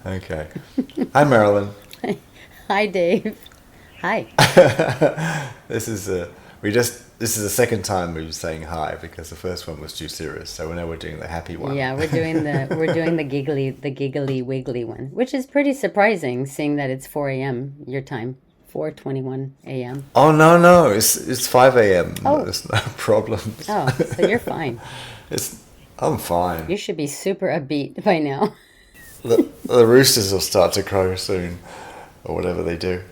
Okay. Hi, Marilyn. Hi, Dave. Hi. This is this is the second time we were saying hi because the first one was too serious. So now we're doing the happy one. Yeah, we're doing the giggly wiggly one, which is pretty surprising, seeing that it's 4 a.m. your time, 4:21 a.m. Oh no, it's 5 a.m. Oh, There's no problems. oh, so you're fine. It's I'm fine. You should be super upbeat by now. The roosters will start to crow soon, or whatever they do.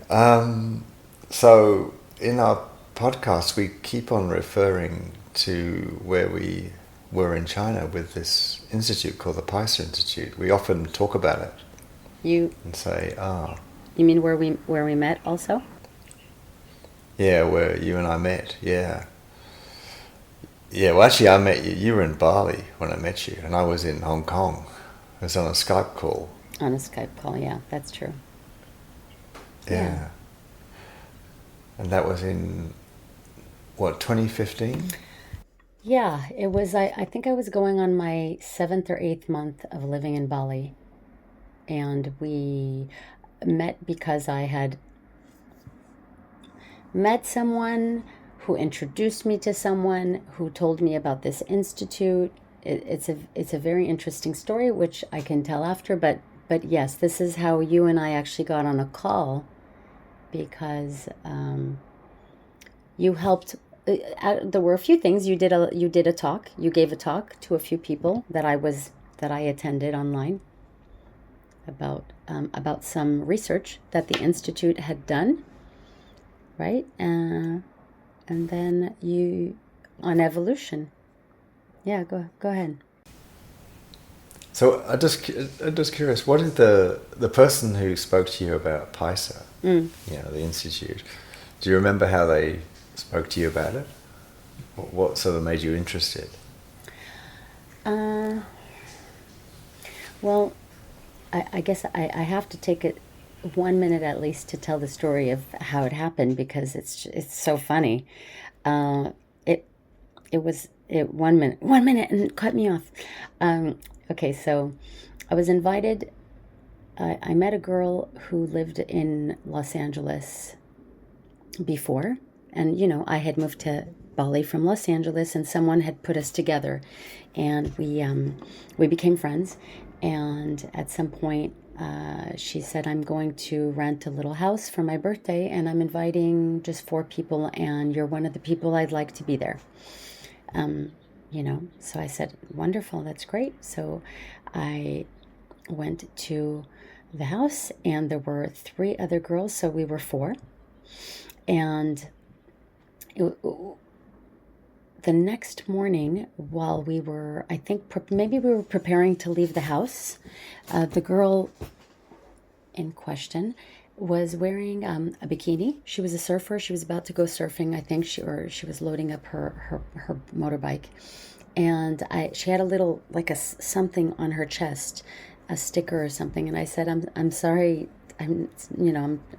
So in our podcast, we keep on referring to where we were in China with this institute called the PICER Institute. We often talk about it You and say, "Ah, you mean where we met also? yeah, where you and I met, yeah." Yeah, well, actually, I met you. You were in Bali when I met you, and I was in Hong Kong. I was on a Skype call. On a Skype call, yeah, that's true. Yeah. Yeah, and that was in what 2015. Yeah, it was I think I was going on my seventh or eighth month of living in Bali, and we met because I had met someone who introduced me to someone who told me about this institute. It's a very interesting story, which I can tell after. But yes, this is how you and I actually got on a call because you helped. There were a few things you did a talk. You gave a talk to a few people that I attended online about some research that the institute had done, right? And then you on evolution. Yeah, go ahead. So I'm just curious, what did the person who spoke to you about PICER, Mm. the institute, do you remember how they spoke to you about it? What sort of made you interested? Uh, well, I guess I have to take it 1 minute at least to tell the story of how it happened because it's so funny. Uh, it it was it 1 minute and cut me off. Okay, so I was invited. I met a girl who lived in Los Angeles before, and I had moved to Bali from Los Angeles, and someone had put us together, and we became friends. And at some point, she said, "I'm going to rent a little house for my birthday, and I'm inviting just four people, and you're one of the people I'd like to be there." So I said, "Wonderful, that's great." So I went to the house, and there were three other girls, so we were four. And it, the next morning, while we were, I think maybe we were preparing to leave the house, the girl in question was wearing a bikini. She was a surfer. She was about to go surfing, I think, she was loading up her motorbike, and she had a little like something on her chest, a sticker or something. And I said, I'm sorry, I'm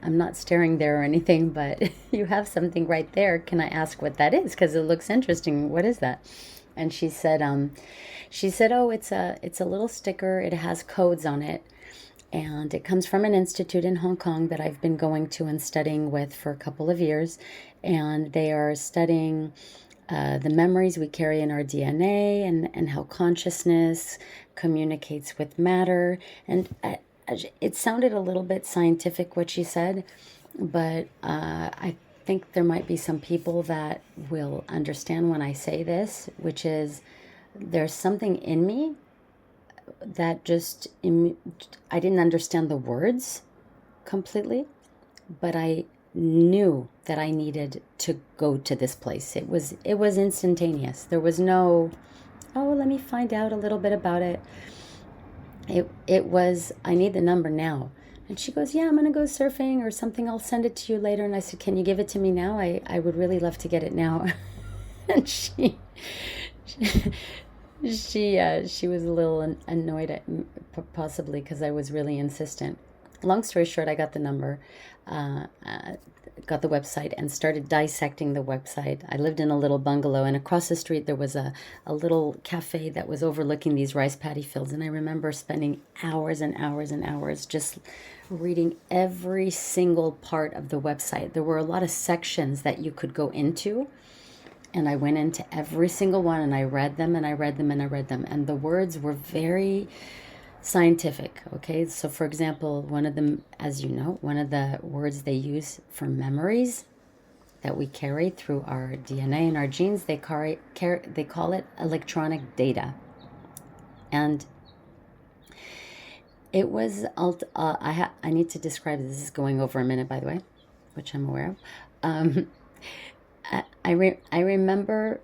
not staring there or anything, but you have something right there. Can I ask what that is? Because it looks interesting. What is that? And she said, oh, it's a little sticker. It has codes on it, and it comes from an institute in Hong Kong that I've been going to and studying with for a couple of years. And they are studying the memories we carry in our DNA, and how consciousness communicates with matter. And it sounded a little bit scientific what she said, but I think there might be some people that will understand when I say this, which is there's something in me that I didn't understand the words completely, but I knew that I needed to go to this place. It was instantaneous. There was no, oh, let me find out a little bit about it. It was, I need the number now. And she goes, yeah, I'm gonna go surfing or something. I'll send it to you later. And I said, can you give it to me now? I would really love to get it now. And she she was a little annoyed at possibly because I was really insistent. Long story short, I got the number. got the website and started dissecting the website. I lived in a little bungalow, and across the street there was a little cafe that was overlooking these rice paddy fields. And I remember spending hours and hours and hours just reading every single part of the website. There were a lot of sections that you could go into, and I went into every single one, and I read them and I read them and I read them. And the words were very scientific. Okay, so for example, one of them, as you know, one of the words they use for memories that we carry through our DNA and our genes, they call it electronic data. And it was I need to describe this. This is going over a minute, by the way, which I'm aware of. I remember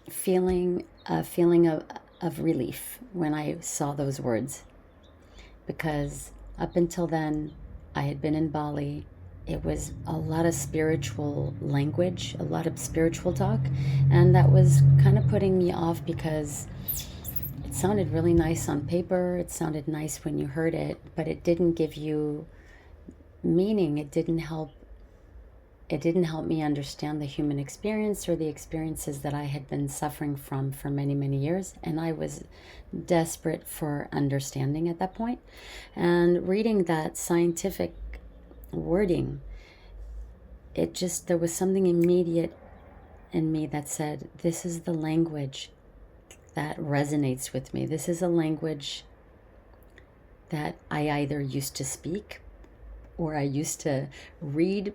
feeling a feeling of relief when I saw those words, because up until then I had been in Bali. It was a lot of spiritual language, a lot of spiritual talk, and that was kind of putting me off because it sounded really nice on paper. It sounded nice when you heard it, but it didn't give you meaning. It didn't help me understand the human experience or the experiences that I had been suffering from for many, many years. And I was desperate for understanding at that point. And reading that scientific wording, there was something immediate in me that said, this is the language that resonates with me. This is a language that I either used to speak or I used to read,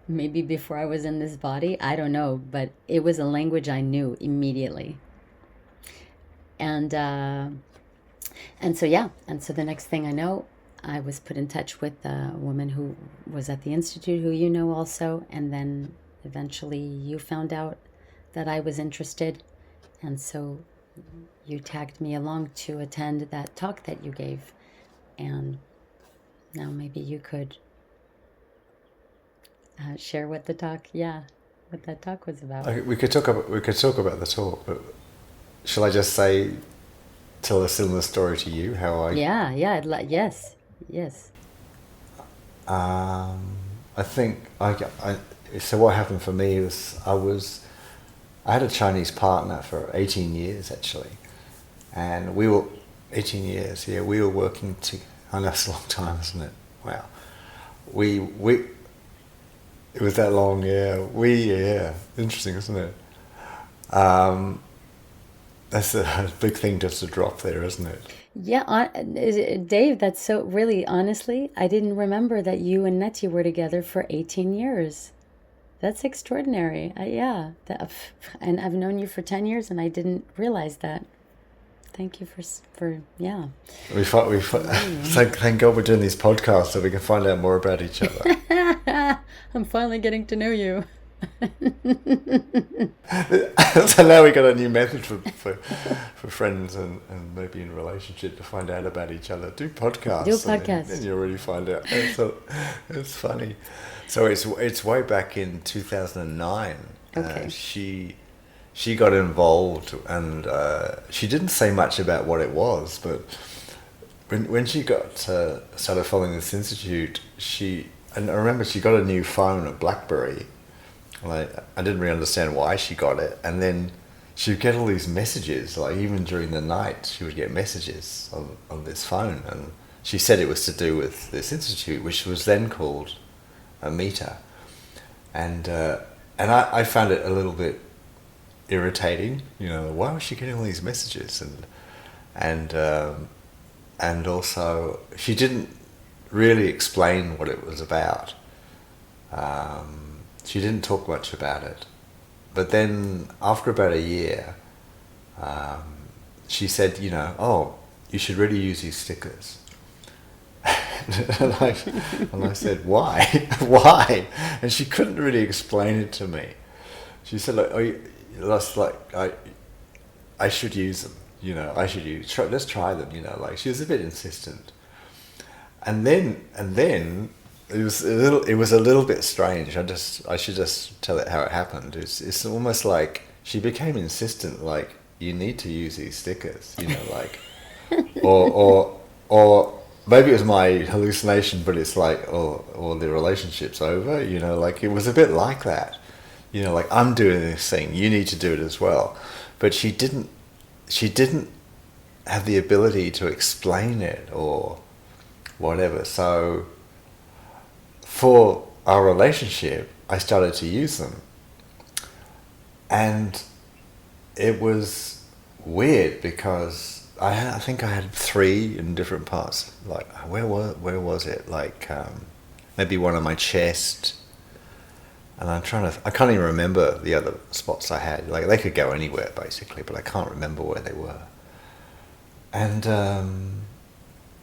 maybe before I was in this body. I don't know, but it was a language I knew immediately. And so the next thing I know, I was put in touch with a woman who was at the Institute, who you know also, and then eventually you found out that I was interested, and so you tagged me along to attend that talk that you gave. And now maybe you could share what that talk was about. Okay, we could talk about the talk, but shall I just tell a similar story to you? Yes. I think so what happened for me was I had a Chinese partner for 18 years actually, and we were 18 years. Yeah, we were working to. I know it's a long time, isn't it? Wow. We It was that long, yeah. Interesting, isn't it? That's a big thing just to drop there, isn't it? Yeah, Dave, that's so really, honestly, I didn't remember that you and Nettie were together for 18 years. That's extraordinary. And I've known you for 10 years and I didn't realize that. Thank you for yeah. Thank God we're doing these podcasts so we can find out more about each other. I'm finally getting to know you. So now we got a new method for friends and maybe in a relationship to find out about each other. Do podcasts. Then you already find out. It's funny. So it's way back in 2009. Okay. She got involved, and she didn't say much about what it was, but when she started following this institute, and I remember she got a new phone, a BlackBerry. Like, I didn't really understand why she got it, and then she would get all these messages, like even during the night she would get messages on this phone, and she said it was to do with this institute, which was then called a meter, and I found it a little bit irritating, why was she getting all these messages, and also she didn't really explain what it was about. She didn't talk much about it, but then after about a year, she said, you should really use these stickers. and I said, why? Why? And she couldn't really explain it to me. She said, I should use them, let's try them, she was a bit insistent. And then it was a little bit strange. I should just tell it how it happened. It's almost like she became insistent, you need to use these stickers, or maybe it was my hallucination, but it's like, oh, the relationship's over, like it was a bit like that. Like, I'm doing this thing, you need to do it as well. But she didn't have the ability to explain it or whatever. So for our relationship, I started to use them. And it was weird because I think I had 3 in different parts. Like, where was it? Like, maybe one on my chest. And I can't even remember the other spots I had. Like, they could go anywhere basically, but I can't remember where they were. And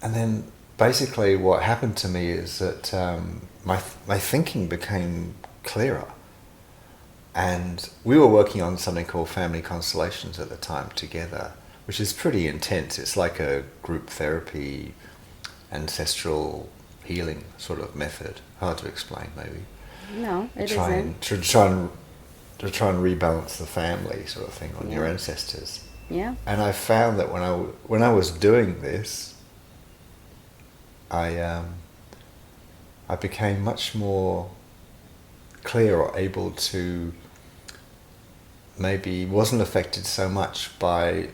then basically what happened to me is that my thinking became clearer. And we were working on something called family constellations at the time together, which is pretty intense. It's like a group therapy, ancestral healing sort of method. Hard to explain, maybe. No, it isn't. To try and rebalance the family, sort of thing, on your ancestors. Yeah. And I found that when I was doing this, I became much more clear, or able to, maybe wasn't affected so much by,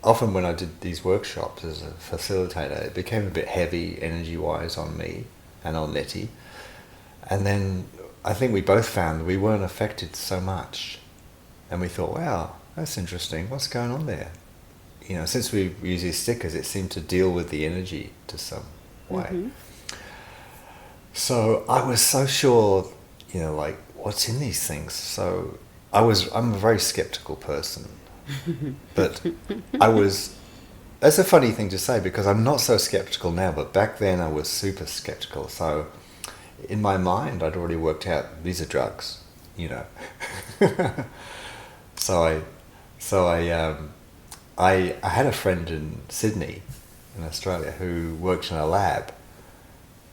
often when I did these workshops as a facilitator, it became a bit heavy energy-wise on me and on Nettie. And then I think we both found we weren't affected so much. And we thought, wow, that's interesting. What's going on there? Since we use these stickers, it seemed to deal with the energy to some way. Mm-hmm. So I was so sure, like, what's in these things? So I'm a very skeptical person. But that's a funny thing to say, because I'm not so skeptical now, but back then I was super skeptical. So in my mind, I'd already worked out these are drugs, So I had a friend in Sydney, in Australia, who worked in a lab,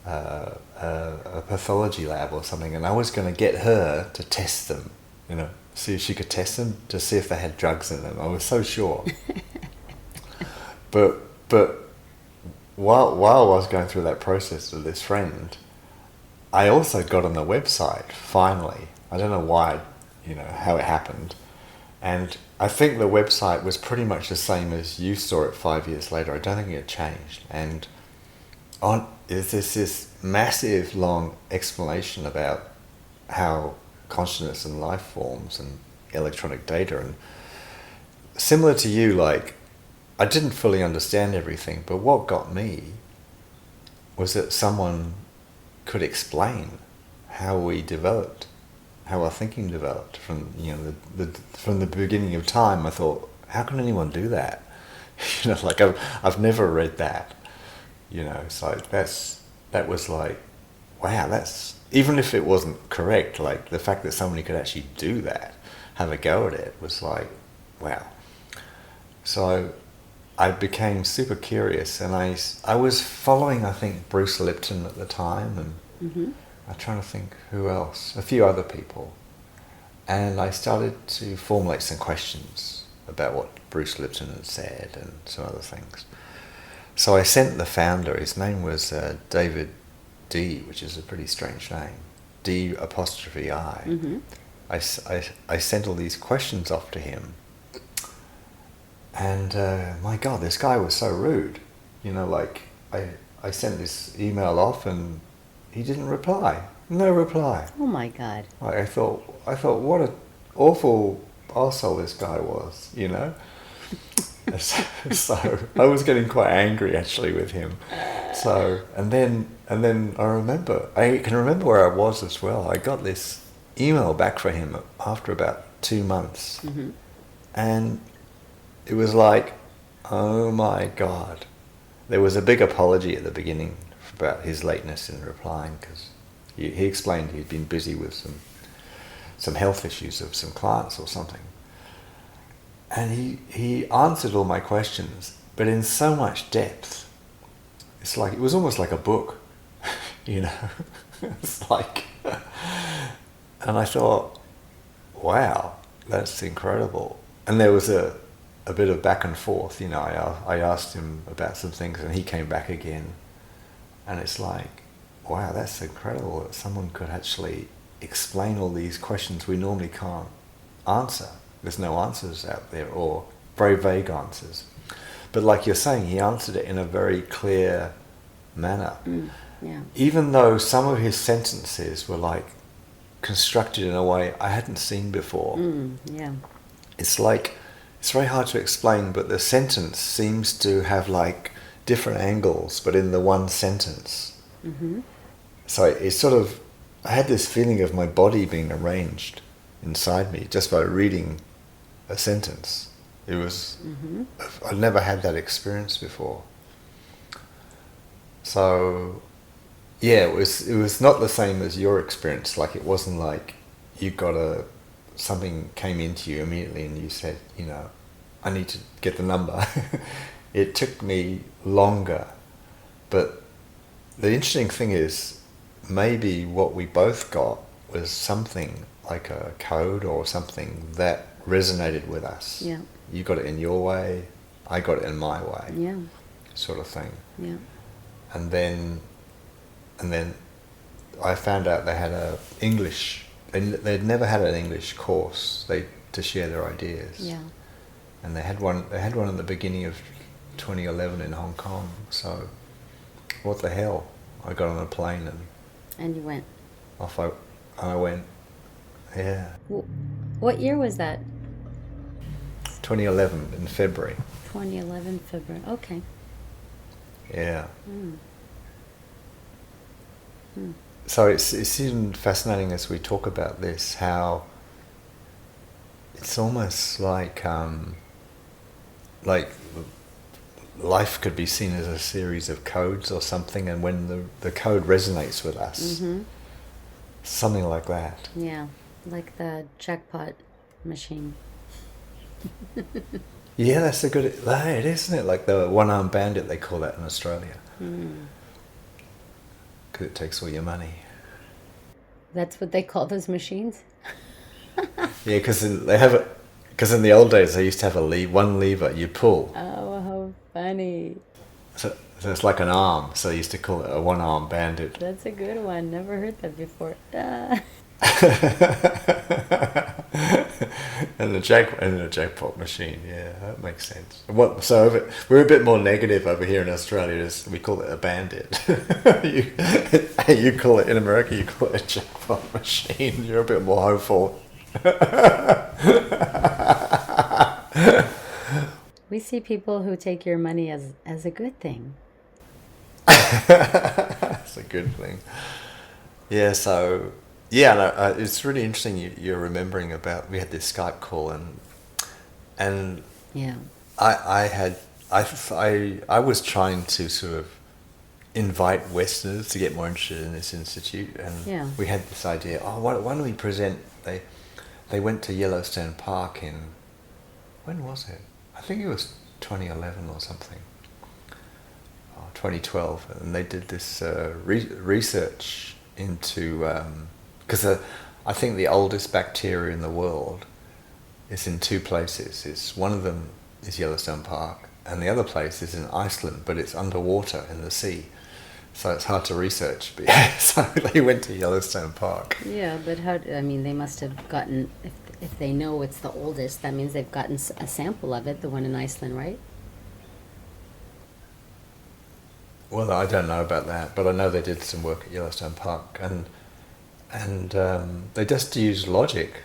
a pathology lab or something, and I was going to get her to test them, see if she could test them to see if they had drugs in them. I was so sure. But while I was going through that process with this friend, I also got on the website, finally. I don't know why, how it happened. And I think the website was pretty much the same as you saw it 5 years later. I don't think it changed. And there's this massive, long explanation about how consciousness and life forms and electronic data. And similar to you, like, I didn't fully understand everything, but what got me was that someone could explain how we developed, how our thinking developed from from the beginning of time. I thought, how can anyone do that? Like, I've never read that. So that was like, wow, that's, even if it wasn't correct, like the fact that somebody could actually do that, have a go at it, was like, wow. So I became super curious, and I was following, I think, Bruce Lipton at the time, and mm-hmm. I'm trying to think who else, a few other people. And I started to formulate some questions about what Bruce Lipton had said and some other things. So I sent the founder, his name was David D, which is a pretty strange name, D''I. Mm-hmm. I sent all these questions off to him. And my God, this guy was so rude. Like, I sent this email off and he didn't reply. No reply. Oh my God. Like, I thought what an awful arsehole this guy was, So I was getting quite angry actually with him. So and then I can remember where I was as well. I got this email back for him after about 2 months. Mm-hmm. And it was like, oh my God. There was a big apology at the beginning about his lateness in replying, because he explained he'd been busy with some health issues of some clients or something. And he answered all my questions, but in so much depth. It's like, it was almost like a book, It's like, and I thought, wow, that's incredible. And there was a bit of back and forth, I asked him about some things and he came back again. And it's like, wow, that's incredible that someone could actually explain all these questions we normally can't answer. There's no answers out there, or very vague answers. But like you're saying, he answered it in a very clear manner. Yeah. Even though some of his sentences were like constructed in a way I hadn't seen before. Yeah. It's like, it's very hard to explain, but the sentence seems to have like different angles, but in the one sentence. So it's sort of, I had this feeling of my body being arranged inside me just by reading a sentence. It was, I'd never had that experience before. So, yeah, it was not the same as your experience. Like, it wasn't like you got something came into you immediately and you said, you know, I need to get the number. It took me longer. But the interesting thing is, maybe what we both got was something like a code or something that resonated with us. Yeah. You got it in your way, I got it in my way. Yeah. Sort of thing. Yeah. And then I found out they had a English. They'd never had an English course to share their ideas. Yeah. And they had one. They had one at the beginning of 2011 in Hong Kong. So, what the hell? I got on a plane And you went. I went. Yeah. What year was that? 2011 in February. 2011 February. Okay. Yeah. So it's even fascinating as we talk about this, how it's almost like life could be seen as a series of codes or something, and when the code resonates with us, something like that. Yeah, like the jackpot machine. Yeah, that's a good. It isn't it, like the one-armed bandit, they call that in Australia. Because it takes all your money. That's what they call those machines? Yeah, because they have it. Because in the old days, they used to have one lever you pull. Oh, how funny. So it's like an arm. So they used to call it a one-armed bandit. That's a good one. Never heard that before. And the jackpot machine, yeah, that makes sense. We're a bit more negative over here in Australia. We call it a bandit. You call it in America. You call it a jackpot machine. You're a bit more hopeful. We see people who take your money as a good thing. That's a good thing. Yeah. So. Yeah, no, it's really interesting you're remembering about, we had this Skype call and Yeah. I was trying to sort of invite Westerners to get more interested in this institute, and we had this idea, why don't we present, they went to Yellowstone Park when was it? I think it was 2011 or something, 2012, and they did this research into... because I think the oldest bacteria in the world is in two places. One of them is Yellowstone Park, and the other place is in Iceland, but it's underwater in the sea, so it's hard to research. But yeah, so they went to Yellowstone Park. Yeah, but they must have gotten, if they know it's the oldest, that means they've gotten a sample of it, the one in Iceland, right? Well, I don't know about that, but I know they did some work at Yellowstone Park, and they just use logic.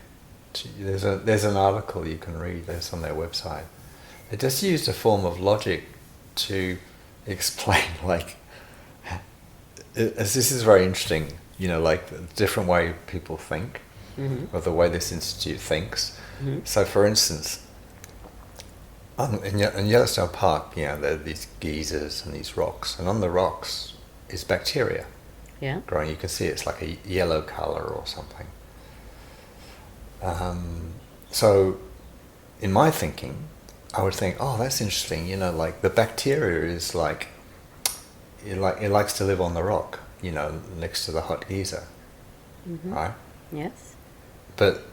There's an article you can read that's on their website. They just used a form of logic to explain, like, this is very interesting, like the different way people think, or the way this institute thinks. So, for instance, in Yellowstone Park, there are these geysers and these rocks, and on the rocks is bacteria. Yeah. Growing, you can see it's like a yellow color or something. So, in my thinking, I would think, that's interesting. Like the bacteria is like, it likes to live on the rock. Next to the hot geyser, right? Yes. But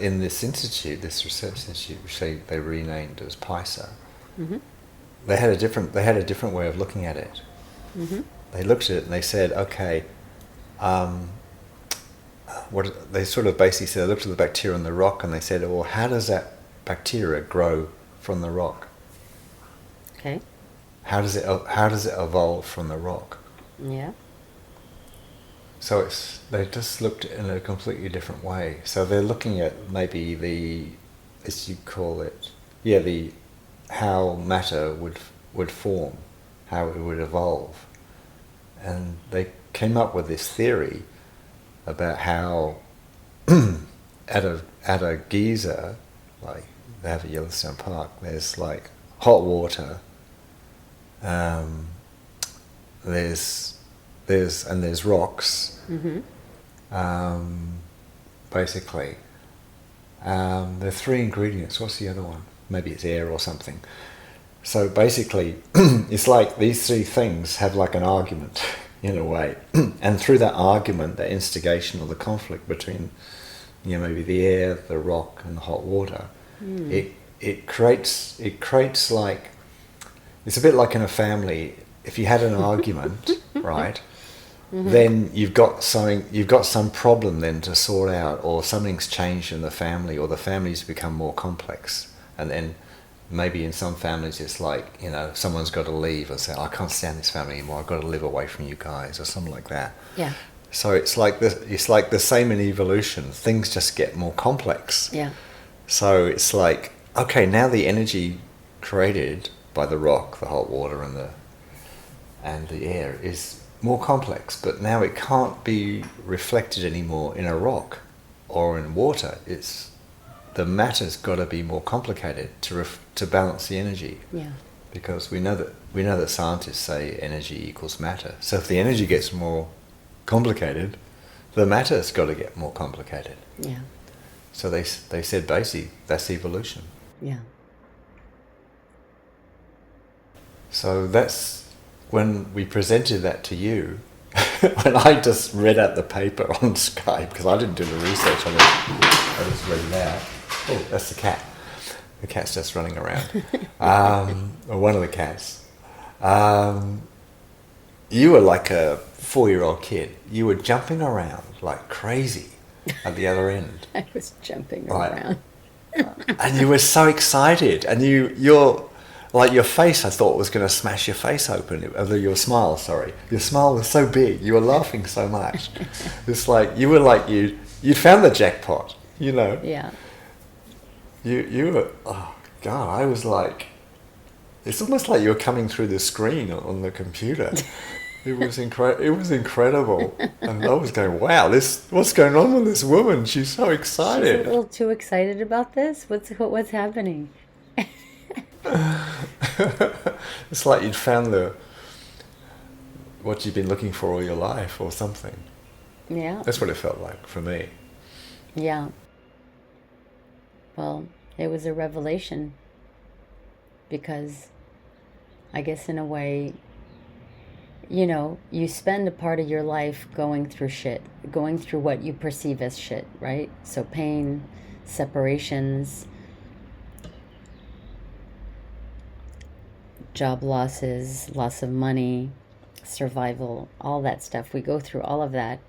in this institute, this research institute, which they renamed as PICER, they had a different way of looking at it. Mm-hmm. They looked at it and they said, okay, what they sort of basically said, they looked at the bacteria on the rock and they said, well, how does that bacteria grow from the rock? Okay. How does it evolve from the rock? Yeah. So they just looked in a completely different way. So they're looking at maybe the, as you call it, the how matter would form, how it would evolve, and they came up with this theory about how at a geyser, like they have at Yellowstone Park, there's like hot water. There's rocks. Mm-hmm. Basically, there are three ingredients. What's the other one? Maybe it's air or something. So basically, it's like these three things have like an argument in a way, and through that argument, the instigation or the conflict between, maybe the air, the rock, and the hot water, it creates like, it's a bit like in a family. If you had an argument, right, then you've got some problem then to sort out, or something's changed in the family, or the family's become more complex, and then maybe in some families it's like, someone's got to leave and say, I can't stand this family anymore, I've got to live away from you guys, or something like that. Yeah. So it's like the same in evolution. Things just get more complex. Yeah. So it's like, okay, now the energy created by the rock, the hot water, and the air is more complex, but now it can't be reflected anymore in a rock or in water. The matter's got to be more complicated to balance the energy. Yeah. Because we know that scientists say energy equals matter. So if the energy gets more complicated, the matter's got to get more complicated. Yeah. So they said basically that's evolution. Yeah. So that's when we presented that to you. When I just read out the paper on Skype, because I didn't do the research on it, I just read it out. Oh, that's the cat. The cat's just running around. Or one of the cats. You were like a 4-year-old kid. You were jumping around like crazy at the other end. I was jumping around. And you were so excited. And your face, I thought, was going to smash your face open. Your smile, sorry. Your smile was so big. You were laughing so much. It's like, you were like, you'd found the jackpot, Yeah. You were, oh God, I was like, it's almost like you were coming through the screen on the computer. It was incredible. And I was going, wow, what's going on with this woman? She's so excited. She's a little too excited about this. What's happening? It's like you'd found what you've been looking for all your life or something. Yeah. That's what it felt like for me. Yeah. Well, it was a revelation, because I guess in a way, you spend a part of your life going through what you perceive as shit, right? So pain, separations, job losses, loss of money, survival, all that stuff. We go through all of that,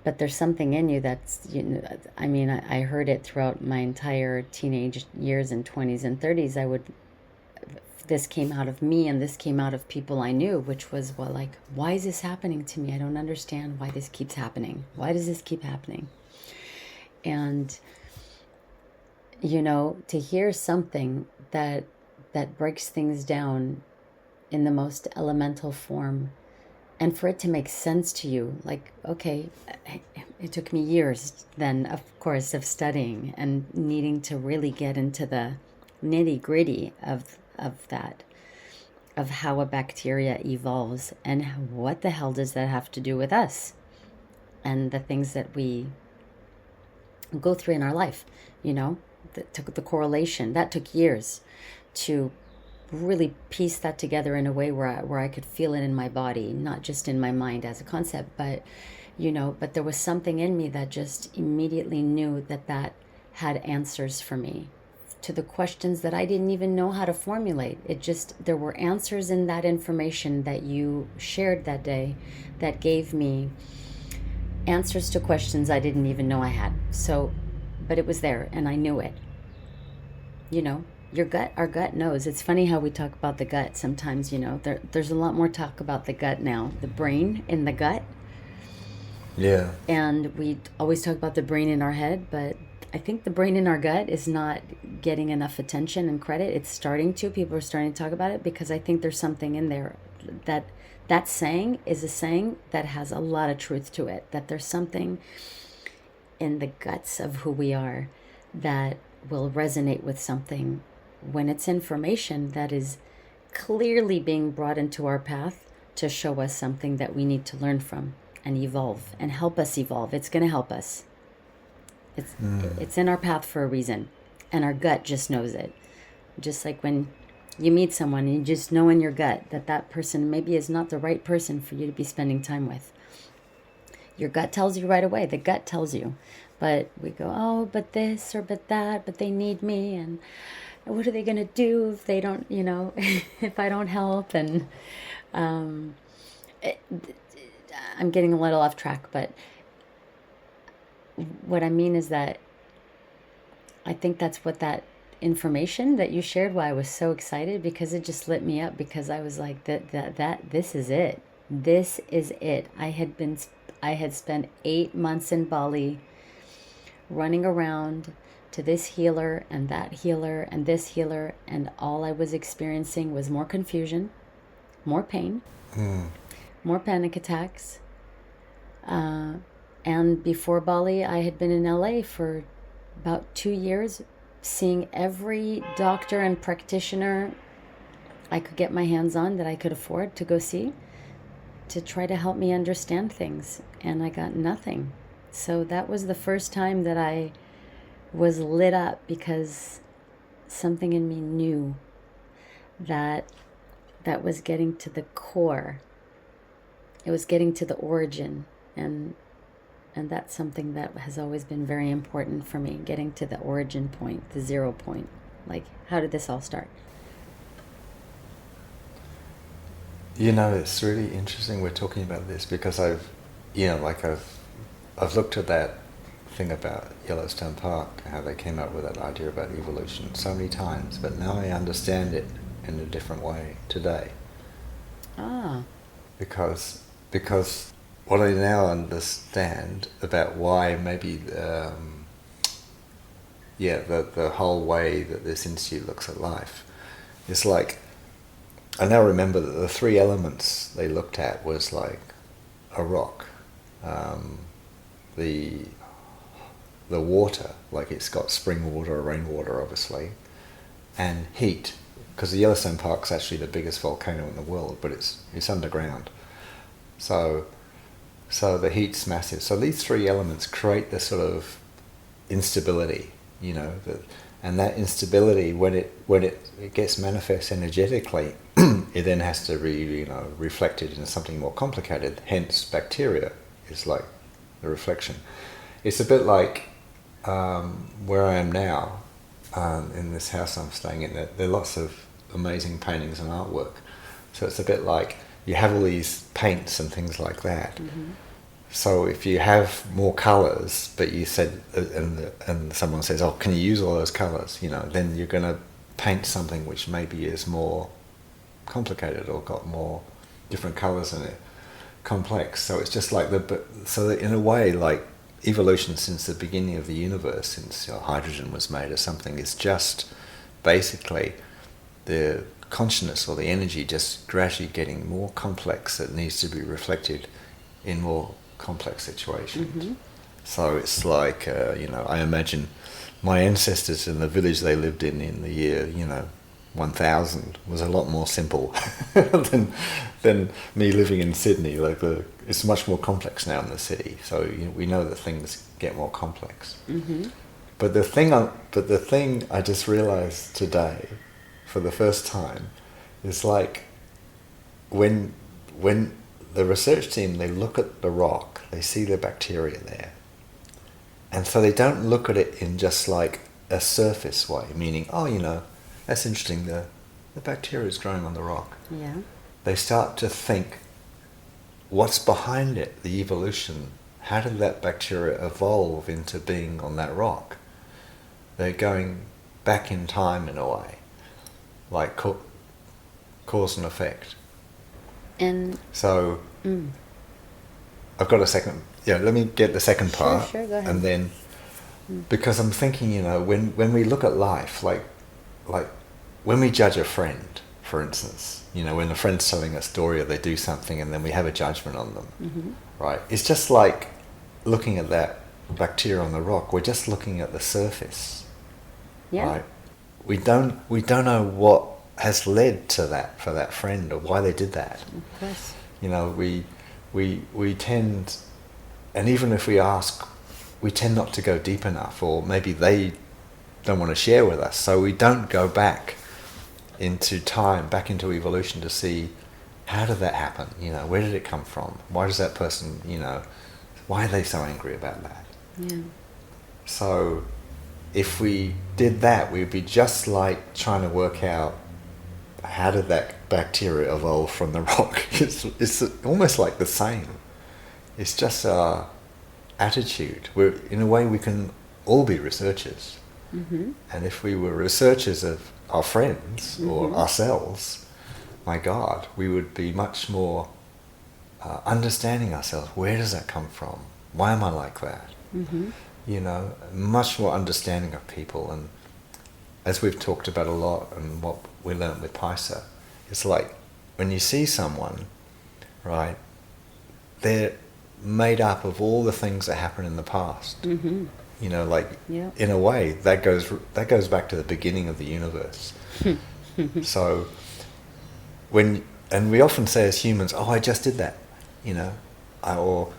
but there's something in you that's, I heard it throughout my entire teenage years and 20s and 30s. This came out of me, and this came out of people I knew, which was, why is this happening to me? I don't understand why this keeps happening. Why does this keep happening? And, to hear something that breaks things down in the most elemental form, and for it to make sense to you, okay, it took me years then, of course, of studying and needing to really get into the nitty-gritty of that, of how a bacteria evolves, and what the hell does that have to do with us and the things that we go through in our life. That took the correlation, that took years to really piece that together in a way where I could feel it in my body, not just in my mind as a concept, but there was something in me that just immediately knew that had answers for me to the questions that I didn't even know how to formulate. There were answers in that information that you shared that day that gave me answers to questions I didn't even know I had. So, but it was there and I knew it. You know, our gut knows. It's funny how we talk about the gut sometimes, there's a lot more talk about the gut now, the brain in the gut. Yeah. And we always talk about the brain in our head, but I think the brain in our gut is not getting enough attention and credit. It's starting to. People are starting to talk about it because I think there's something in there that saying is a saying that has a lot of truth to it. That there's something in the guts of who we are that will resonate with something when it's information that is clearly being brought into our path to show us something that we need to learn from and evolve and help us evolve. It's going to help us. It's in our path for a reason, and our gut just knows it. Just like when you meet someone and you just know in your gut that that person maybe is not the right person for you to be spending time with. Your gut tells you right away. The gut tells you. But we go, oh, but this or but that, but they need me, and what are they going to do if they don't, if I don't help? And I'm getting a little off track, but what I mean is that I think that's what that information that you shared, why I was so excited, because it just lit me up, because I was like, this is it. This is it. I had spent 8 months in Bali running around to this healer and that healer and this healer, and all I was experiencing was more confusion, more pain, more panic attacks. And before Bali, I had been in LA for about 2 years, seeing every doctor and practitioner I could get my hands on that I could afford to go see to try to help me understand things. And I got nothing. So that was the first time that I was lit up, because something in me knew that was getting to the core. It was getting to the origin, and that's something that has always been very important for me, getting to the origin point, the 0 point. Like, how did this all start? It's really interesting we're talking about this, because I've looked at that thing about Yellowstone Park, how they came up with that idea about evolution so many times, but now I understand it in a different way today. Because what I now understand about why maybe the whole way that this institute looks at life is like, I now remember that the 3 elements they looked at was like a rock, the water, like it's got spring water or rainwater obviously, and heat, because the Yellowstone Park's actually the biggest volcano in the world, but it's underground. So the heat's massive. So these 3 elements create this sort of instability, and that instability, when it gets manifest energetically, it then has to be reflected in something more complicated. Hence, bacteria is like the reflection. It's a bit like where I am now, in this house I'm staying in. There are lots of amazing paintings and artwork. So it's a bit like you have all these paints and things like that. Mm-hmm. So if you have more colours, but you said, and someone says, oh, can you use all those colours? Then you're going to paint something which maybe is more complicated or got more different colours in it, complex. So it's just like so in a way, like evolution since the beginning of the universe, since hydrogen was made or something, is just basically the consciousness or the energy just gradually getting more complex that needs to be reflected in more complex situations. Mm-hmm. So it's like, I imagine my ancestors in the village they lived in the year, 1000 was a lot more simple than me living in Sydney. Like it's much more complex now in the city. So we know that things get more complex. Mm-hmm. But the thing I just realized today, for the first time, is like when the research team, they look at the rock, they see the bacteria there. And so they don't look at it in just like a surface way, meaning, oh, that's interesting, the bacteria is growing on the rock. Yeah. They start to think, what's behind it, the evolution? How did that bacteria evolve into being on that rock? They're going back in time in a way, like cause and effect. And so I've got a second. Yeah, let me get the second part. Sure, go ahead. And then, because I'm thinking, when we look at life, like when we judge a friend, for instance, when a friend's telling a story or they do something and then we have a judgment on them, right? It's just like looking at that bacteria on the rock. We're just looking at the surface, yeah. right? We don't know what has led to that for that friend or why they did that. Of course. We tend, and even if we ask, we tend not to go deep enough, or maybe they don't want to share with us, so we don't go back into time, back into evolution to see how did that happen, where did it come from, why does that person, why are they so angry about that? Yeah. So if we did that, we'd be just like trying to work out how did that bacteria evolve from the rock. It's almost like the same. It's just our attitude. In a way, we can all be researchers. Mm-hmm. And if we were researchers of our friends or ourselves, my God, we would be much more understanding ourselves. Where does that come from? Why am I like that? Mm-hmm. Much more understanding of people. And as we've talked about a lot and what we learned with PICER, it's like when you see someone, right, they're made up of all the things that happened in the past. Mm-hmm. In a way, that goes back to the beginning of the universe. So and we often say as humans, oh, I just did that, or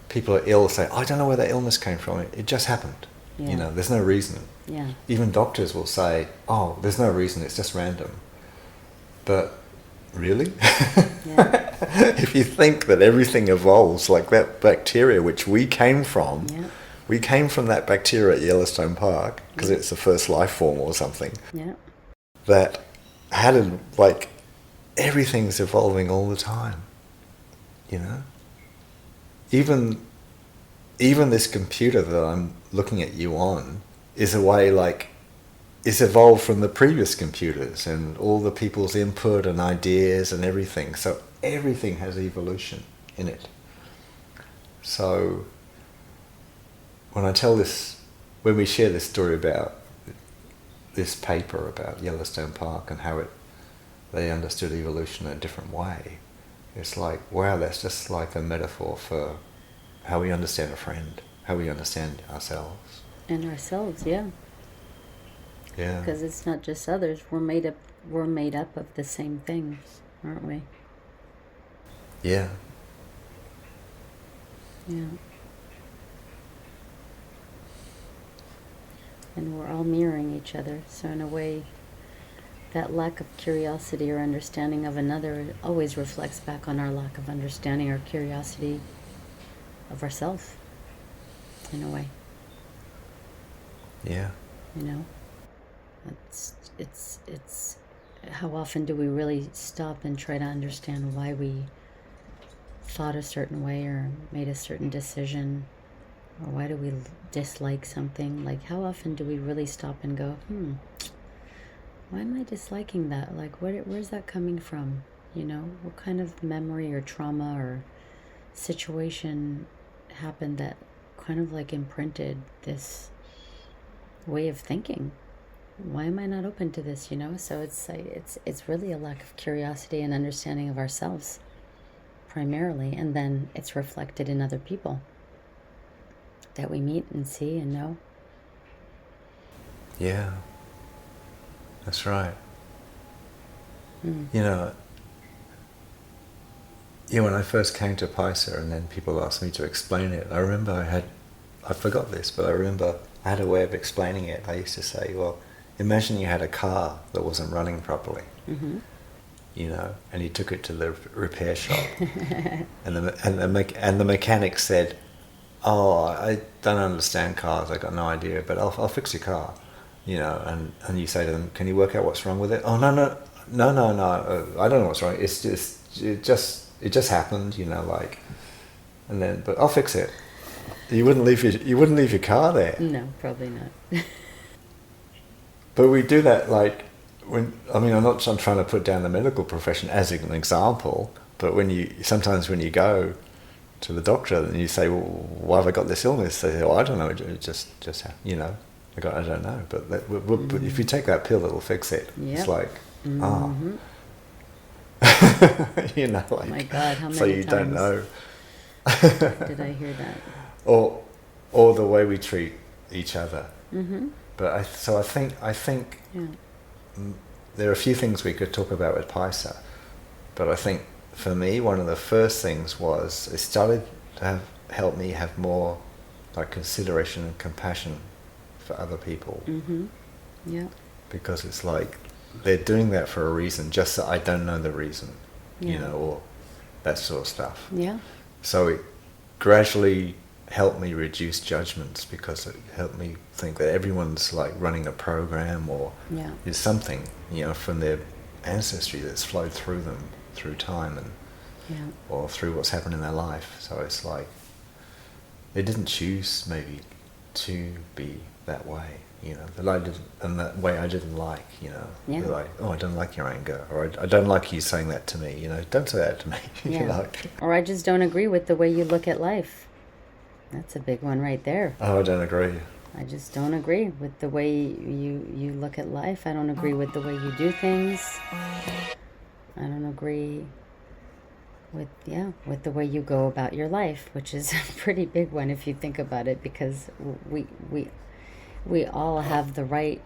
people are ill, say, I don't know where that illness came from. It just happened. Yeah. There's no reason. Yeah. Even doctors will say, oh, there's no reason, it's just random. But really? Yeah. If you think that everything evolves like that bacteria, which we came from, we came from that bacteria at Yellowstone Park, because it's the first life form or something, that had, everything's evolving all the time, Even this computer that I'm looking at you on is a way, is evolved from the previous computers and all the people's input and ideas and everything. So everything has evolution in it. So when we share this story about this paper about Yellowstone Park and how they understood evolution in a different way, it's like, wow, that's just like a metaphor for how we understand a friend, how we understand ourselves. And ourselves, yeah. Yeah. Because it's not just others. We're made up of the same things, aren't we? Yeah. Yeah. And we're all mirroring each other. So in a way, that lack of curiosity or understanding of another always reflects back on our lack of understanding or curiosity of ourselves, in a way. Yeah. It's how often do we really stop and try to understand why we thought a certain way or made a certain decision, or why do we dislike something? Like, how often do we really stop and go, why am I disliking that? Like, where's that coming from? What kind of memory or trauma or situation happened that kind of imprinted this way of thinking? Why am I not open to this? So it's really a lack of curiosity and understanding of ourselves primarily, and then it's reflected in other people that we meet and see and know. Yeah, that's right. When I first came to PICER and then people asked me to explain it, I remember I forgot this, but I remember I had a way of explaining it. I used to say, well, imagine you had a car that wasn't running properly, and you took it to the repair shop, and the mechanic said, oh, I don't understand cars, I got no idea, but I'll fix your car. and you say to them, can you work out what's wrong with it? Oh, no, I don't know what's wrong. It just happened, like, and then, but I'll fix it. You wouldn't leave your car there. No, probably not. But we do that, like, I'm trying to put down the medical profession as an example, but sometimes when you go to the doctor and you say, well, why have I got this illness? They say, well, I don't know, it just happened, I don't know. But if you take that pill, it'll fix it. Yep. It's like, Mm-hmm. like, My God, how many so you times don't know. did I hear that? Or the way we treat each other. Mm-hmm. But I think Yeah. there are a few things we could talk about with PICER, but I think for me, one of the first things was it started to help me have more like consideration and compassion for other people. Mm-hmm. Yeah. Because it's like they're doing that for a reason, just that I don't know the reason, Yeah. or that sort of stuff. Yeah. So it gradually helped me reduce judgments, because it helped me think that everyone's like running a program or Yeah. is something, from their ancestry that's flowed through them through time and Yeah. or through what's happened in their life. So it's like they didn't choose maybe to be that way, that I didn't, and that way I didn't like, Yeah. They're like, oh, I don't like your anger, or I don't like you saying that to me, don't say that to me. Yeah. Or I just don't agree with the way you look at life. That's a big one right there. Oh, I don't agree. I just don't agree with the way you look at life. I don't agree with the way you do things. I don't agree with the way you go about your life, which is a pretty big one if you think about it, because we all have the right,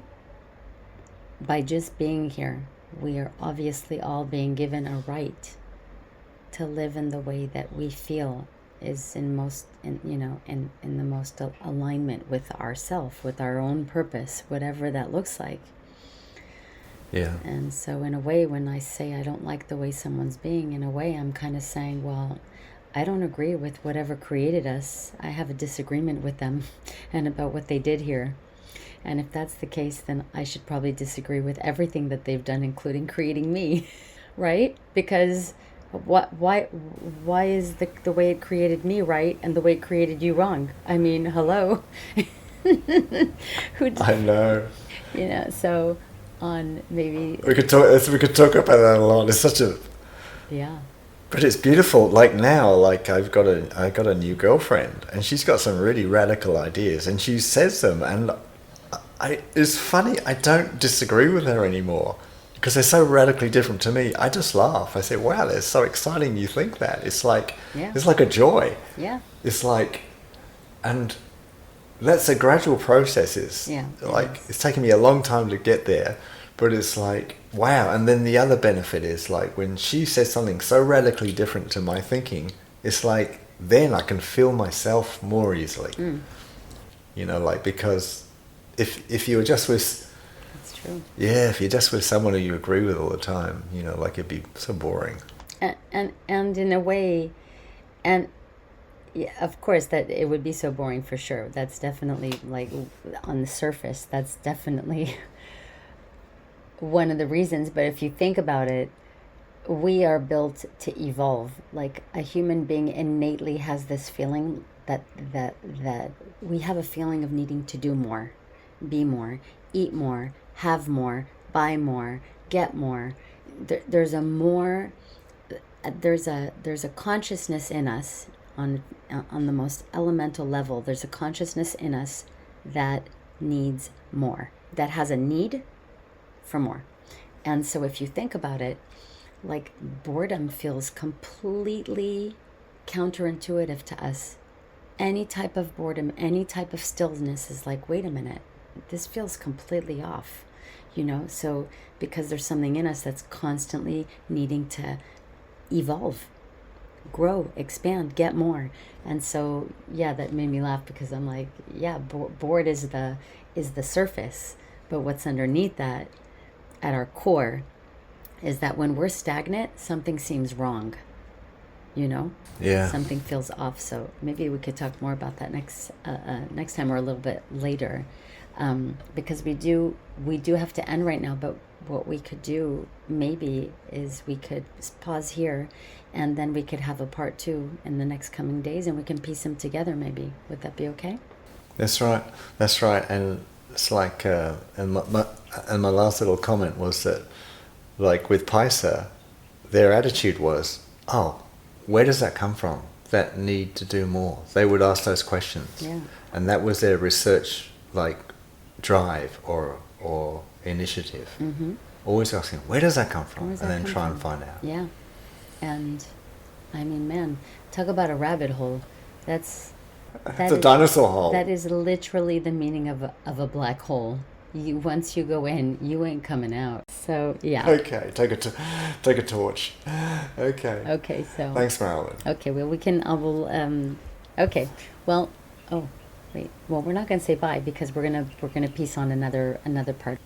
by just being here, we are obviously all being given a right to live in the way that we feel is in the most alignment with ourself, with our own purpose, whatever that looks like. Yeah. And so in a way, when I say I don't like the way someone's being, in a way I'm kind of saying, well, I don't agree with whatever created us. I have a disagreement with them and about what they did here. And if that's the case, then I should probably disagree with everything that they've done, including creating me, right? Because why is the way it created me right and the way it created you wrong? I mean, hello. I know. So on maybe we could talk about that a lot. It's such a yeah. But it's beautiful. Like now, like I got a new girlfriend, and she's got some really radical ideas, and she says them, and it's funny. I don't disagree with her anymore, because they're so radically different to me. I just laugh. I say, wow, that's so exciting you think that. It's like, It's like a joy. Yeah. It's like, and that's a gradual process. It's taken me a long time to get there, but it's like, wow. And then the other benefit is like when she says something so radically different to my thinking, it's like, then I can feel myself more easily. Because if you were just with, True. yeah, if you're just with someone who you agree with all the time, it'd be so boring. And in a way, and yeah, of course that it would be so boring for sure. That's definitely, like, on the surface, that's definitely one of the reasons. But if you think about it, we are built to evolve. Like, a human being innately has this feeling that we have a feeling of needing to do more, be more, eat more, have more, buy more, get more. There's a consciousness in us on the most elemental level. There's a consciousness in us that needs more, that has a need for more. And so if you think about it, like, boredom feels completely counterintuitive to us. Any type of boredom, any type of stillness is like, wait a minute, this feels completely off, so because there's something in us that's constantly needing to evolve, grow, expand, get more. And so, yeah, that made me laugh, because I'm like, yeah, bored is the surface, but what's underneath that at our core is that when we're stagnant, something seems wrong, Yeah. something feels off. So maybe we could talk more about that next time, or a little bit later. because we do have to end right now. But what we could do maybe is we could pause here, and then we could have a part two in the next coming days, and we can piece them together. Maybe would that be okay? That's right. That's right. And it's like, and my last little comment was that, like with PICER, their attitude was, oh, where does that come from? That need to do more. They would ask those questions, Yeah. and that was their research, like drive or initiative. Mm-hmm. Always asking, where does that come from, Where does and that then come try from? and find out. Yeah. And I mean, man, talk about a rabbit hole. That's that The is dinosaur hole. that is literally the meaning of a black hole. You once you go in, you ain't coming out. So yeah. Okay, take a torch. Okay. Okay. So. Thanks, Marilyn. Okay. Well, we can. I will. Okay. Well. Oh. Wait. Well, we're not gonna say bye because we're gonna piece on another part.